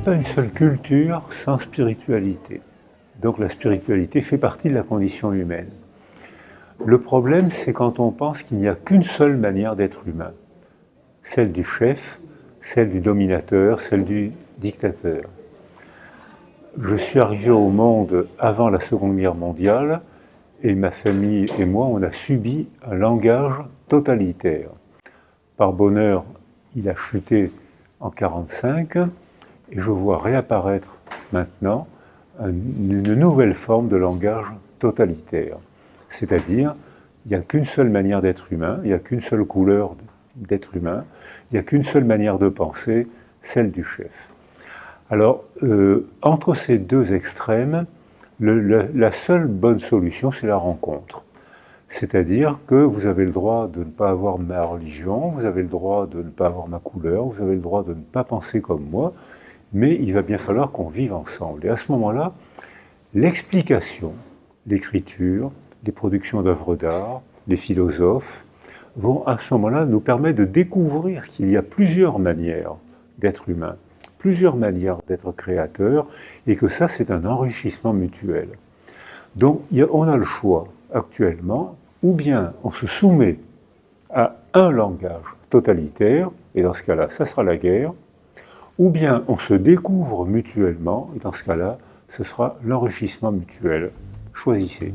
pas une seule culture sans spiritualité. Donc la spiritualité fait partie de la condition humaine. Le problème, c'est quand on pense qu'il n'y a qu'une seule manière d'être humain. Celle du chef, celle du dominateur, celle du dictateur. Je suis arrivé au monde avant la Seconde Guerre mondiale et ma famille et moi, on a subi un langage totalitaire. Par bonheur, il a chuté en 1945 et je vois réapparaître maintenant une nouvelle forme de langage totalitaire. C'est-à-dire, il n'y a qu'une seule manière d'être humain, il n'y a qu'une seule couleur d'être humain, il n'y a qu'une seule manière de penser, celle du chef. Alors, entre ces deux extrêmes, la seule bonne solution, c'est la rencontre. C'est-à-dire que vous avez le droit de ne pas avoir ma religion, vous avez le droit de ne pas avoir ma couleur, vous avez le droit de ne pas penser comme moi, mais il va bien falloir qu'on vive ensemble. Et à ce moment-là, l'explication, l'écriture, les productions d'œuvres d'art, les philosophes, vont à ce moment-là nous permettre de découvrir qu'il y a plusieurs manières d'être humain, plusieurs manières d'être créateur, et que ça, c'est un enrichissement mutuel. Donc, on a le choix actuellement, ou bien on se soumet à un langage totalitaire, et dans ce cas-là, ça sera la guerre, ou bien on se découvre mutuellement, et dans ce cas-là, ce sera l'enrichissement mutuel. Choisissez.